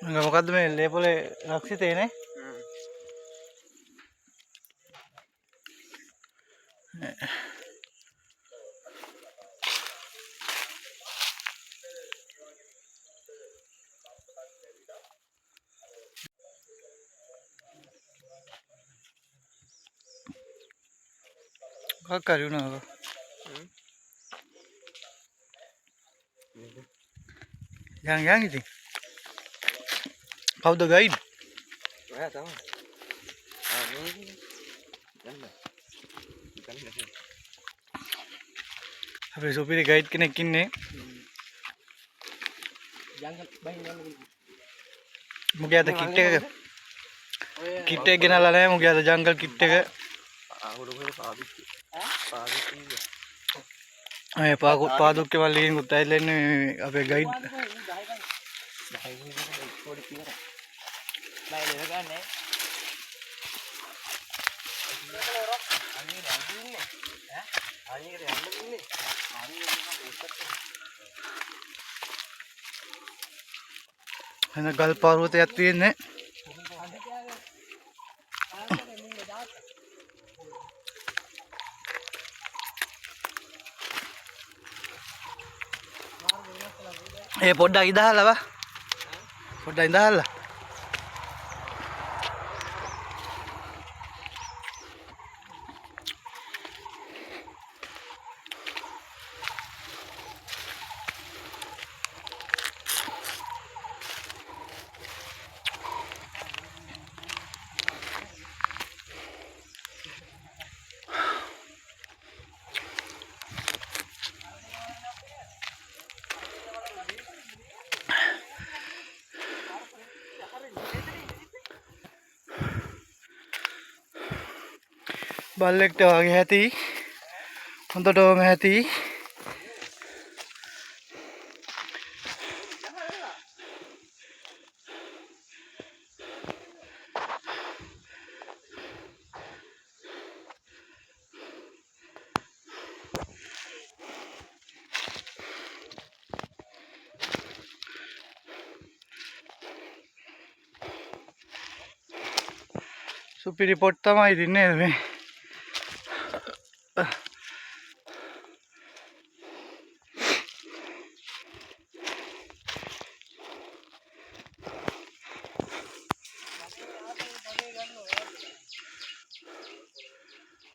මොකද්ද මේ ලේපොලේ රක්ෂිතේ නේ? මොකක් කරු නෝ? yang itu. Kau udah guide? Ya tahu. Ini ganda. Ganda sih. Habis supir guide kene kinne. Jungle bahingan. मुझे आता किट्टे के ना लाने मुझे आता जंगल किट्टे के पादु के वाले इन कुत्ते लेने अबे गाइड है ना गल पार होते जाती है ने පොඩ්ඩක් ඉඳහලා බා පොඩ්ඩක් ඉඳහලා බල්ලෙක්ට වගේ ඇති හොඳටම ඇති සුපිරි පොට් තමයි ඉතින් නේද මේ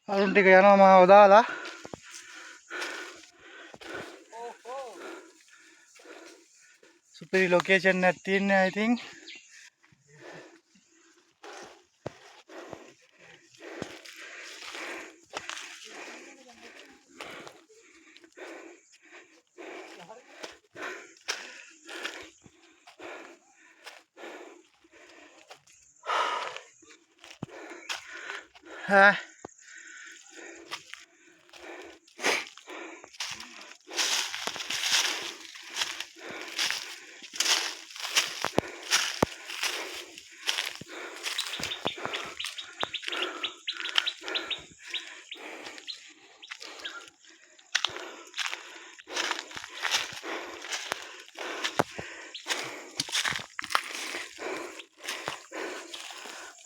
අරුන් ටික යනවා මාව දාලා සුපිරි ලොකේෂන් එකක් තියෙනවා I think हाँ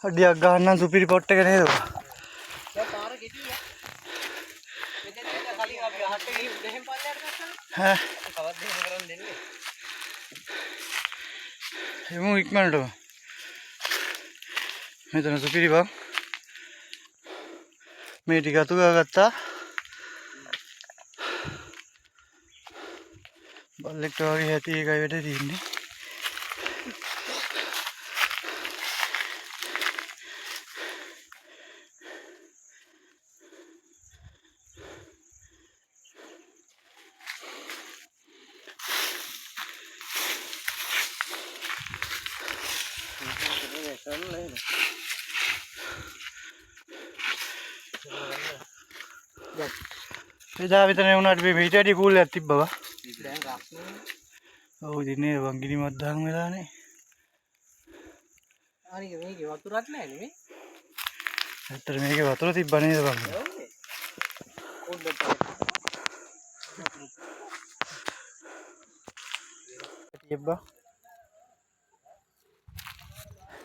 අඩියක් ගන්න සුපිරි පොට් එක නේද? දැන් පාර ගෙඩිය. මෙතෙන් කලින් අපි අහට ගිහින් දෙහෙන් පල්ලයට ගත්තා. हाँ කවද්ද එහෙම කරන් දෙන්නේ? එමු ඉක්මනට මෙතන සුපිරි බං මේ ටික අතු ගාගත්තා බල්ලෙක්ට වගේ ඇති එකයි වැඩ තියෙන්නේ එදා විතර වුණාට මේ මීට වැඩි කූල් එකක් තිබ්බා බා දැන් රස්නේ. ඔව් ඉතින් නේ වංගිනි මද්දාන් වෙලානේ අනික මේකේ වතුරක් නැහැ නේ. ඇත්තට මේකේ වතුර තිබ්බ නේද බං ඔව්නේ. පොඩ්ඩක් තිබ්බා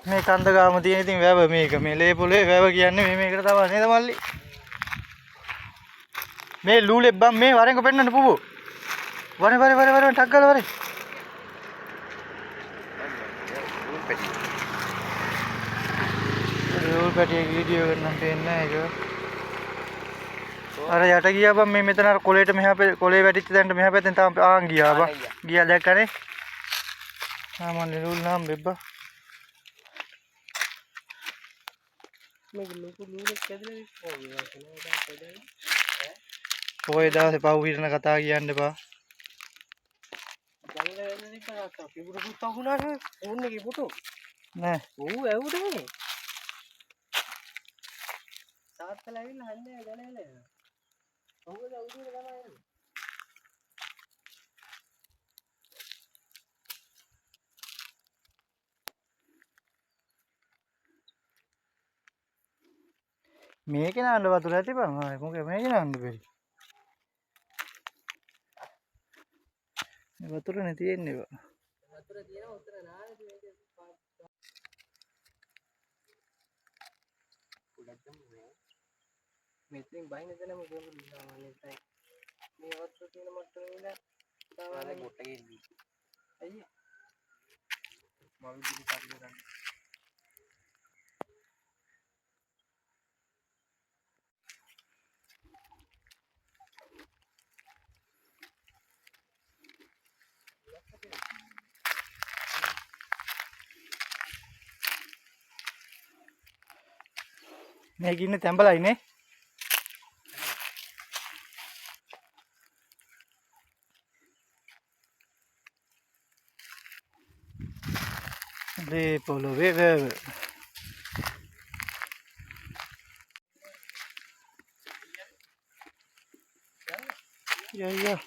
මේ කන්ද ගාම තියෙන ඉතින් වැව මේක මේ ලේ පොලේ වැව කියන්නේ මේ මේකට තමයි නේද මල්ලි මේ ලූලේ බම් මේ වරෙන්ක පෙන්නන්න පුපු වරේ ටක් ගාලා වරේ ලූල් පැටියේ වීඩියෝ කරන්න පේන්නේ නැහැ ඒක අර යට ගියා බම් මේ මෙතන අර කොලේට මෙහා කොලේ වැටිච්ච තැනට මෙහා පැත්තෙන් තාම ආන් ගියා බම් ගියා දැක්කනේ ආ මල්ලි ලූල් නම් බෙබ්බා මේක ලොකු ලූලක් කැදලා ඉස්සෝවා කියලා දැන් පොඩ්ඩක් ඔය දවසේ පව් හිරන කතා කියන්න එපා ගංගා වෙන්නේ ඉතින් පිපුරු පුතා වුණාට ඕන්නේ කිපුතු නෑ ඌ ඇවුදනේ තාත්තලා ඇවිල්ලා හන්දේ ගලවලා ඔහුද උදේට තමයි එන්නේ මේකේ නාන්න වතුර ඇති බං මොකද මේකේ නාන්න බැරි මේ වතුරනේ තියෙන්නේ බං වතුර තියෙනවා උතර නාන්නේ මේක පොඩ්ඩක් ගමු මෙතෙන් බයින දෙනම ගොනු සාමාන්‍යයෙන් තමයි මේ වතුර තියෙන මට්ටමේ ඉඳලා සාමාන්‍ය ගොට්ට ගෙන්නේ අයියා මම ඉතින් කාර්යය ගන්න මේක ඉන්නේ තැඹලයි නේ ලේ පොළොවේ වැව යා